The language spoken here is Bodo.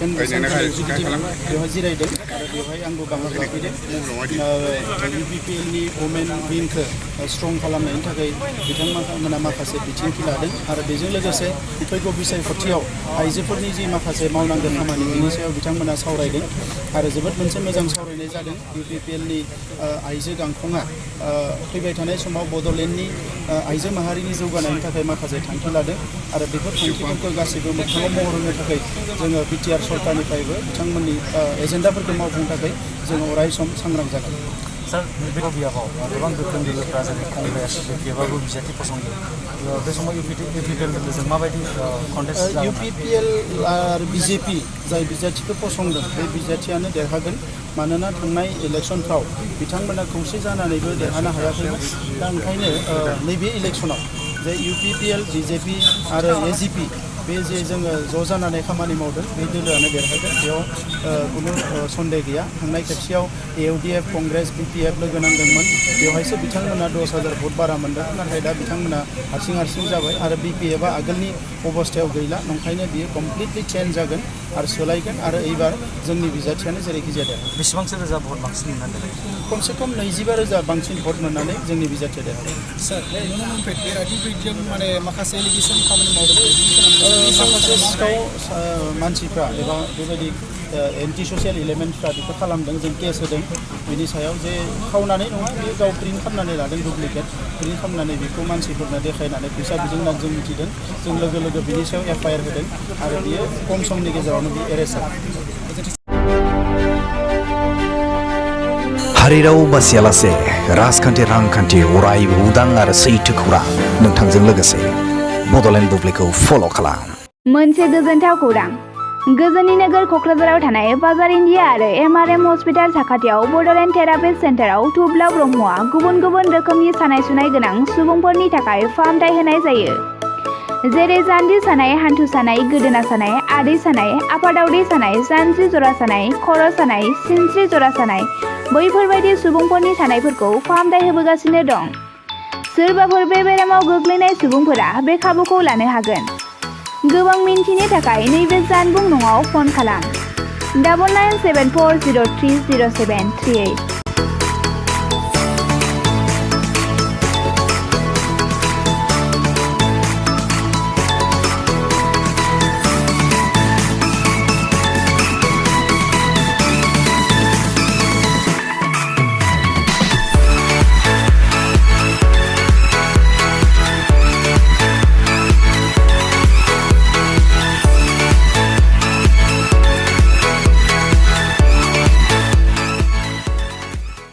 सेकेन्ड सेन्ट्रेल एक्जिकिउटिभ बेवहाय जिरायदों आरो बेवहाय आंबो बाहागो लाफैदों UPPLनि वुमेन विंगखौ स्ट्रं खालामनायनि थाखाय बिथांमोना माखासे बिथांखि लादों आरो बेजों लोगोसे फैगौ बिसायख'थियाव आइजोफोरनि जि माखासे मावनांगौ खामानि बेनि सायाव बिथांमोना सावरायदों आरो जोबोद मोनसे मोजां सावरायनाय जादों UPPLनि आइजो गांखंआ फैबाय थानाय समाव बड'लेण्डनि आइजो माहारिनि जौगानायनि थाखाय माखासे थांखि लादों आरो बेफोर थांखिफोरखौ गासैबो मोगथाङाव महर होनो थाखाय जोङो BTR सरकारनिफ्रायबो बिथांमोननि एजेन्डाफोरखौ मावफुंनो थाखाय जोङो अराय सम सांग्रां जागोन। सार बे बियाबाव गोबां गोख्रों दोलोफोरा जेरै कंग्रेस BPF बिजाथि फसंदों बे समाव UPPL दोलोजों माबायदि कन्टेस्ट UPPL आरो BJP जाय बिजाथिखौ फसंदों बे बिजाथियानो देरहागोन मानोना थांनाय इलेक्सनफ्राव बिथांमोना खौसे जानानैबो देरहानो हायाखैमोन दा ओंखायनो नैबे इलेक्सनाव जे UPPL BJP आरो AGP बे जे जोङो ज' जानानै खामानि मावदों बे दोलोआनो देरहागोन बेयाव कुनु सन्देह गैया थांनाय खेबसेयाव AUDF कंग्रेस BPF लोगो नांदोंमोन बेवहायसो बिथांमोना 10,000 भट बारा मोनदों नाथाय दा बिथांमोना हारसिं जाबाय आरो BPFआ आगोलनि अबस्थायाव गैला नंखायनो बियो कमप्लिटलि चेन्ज जागोन आरो सोलायगोन आरो एबार जोंनि बिजाथियानो जेरैखि जाया बेसेबांसो रोजा भट बांसिन मोननानै खमसे खम 25,000 बांसिन भट मोननानै जोंनि बिजाथिया देरहागोन। सार नुनो मोनफेराखै बिदियाव माने माखासे एलिगेसन खामानि मावदों माखासे सिखाव मानसिफ्रा एबा बेबायदि एन्टि ससियेल एलिमेन्टफ्रा बेखौ खालामदों जों केस होदों बेनि सायाव जे खावनानै नङा बेयो गाव प्रिन्ट खालामनानै लादों डुप्लिकेट प्रिन्ट खालामनानै बेखौ मानसिफोरनो देखायनानै फैसा बिदों होननानै जों मिथिदों जों लोगो लोगो बिनि सायाव FIR होदों आरो बियो खम समनि गेजेरावनो बियो एरेस्ट जादों। हारिराव बासियालासे राजखान्थि रांखान्थि अरायबो उदां आरो सैथो खौरां नोंथांजों लोगोसे बड'लेण्ड बुब्लिखौ फल' खालाम। मोनसे गोजोनथाव खौरां गोजोननि नोगोर क'क्राझाराव थानाय बाजार इन्डिया आरो MRM हस्पिटाल साखाथियाव बड'लेण्ड थेरापिस्ट सेन्टाराव थुब्ला ब्रह्मआ गुबुन गुबुन रोखोमनि सानाय सुनाय गोनां सुबुंफोरनि थाखाय फाहामथाय होनाय जायो जेरै जान्जि सानाय हान्थु सानाय गोदोना सानाय आदै सानाय आफादावदै सानाय जानजि जरा सानाय खर' सानाय सिनस्रि जरा सानाय बैफोरबायदि सुबुंफोरनि सानायफोरखौ फाहामथाय होबोगासिनो दं। सोरबाफोर बे बेरामाव गोग्लैनाय सुबुंफोरा बे खाबुखौ लानो हागोन। गोबां मिन्थिनो थाखाय नैबे जानबुं नङाव फन खालाम 9974030738।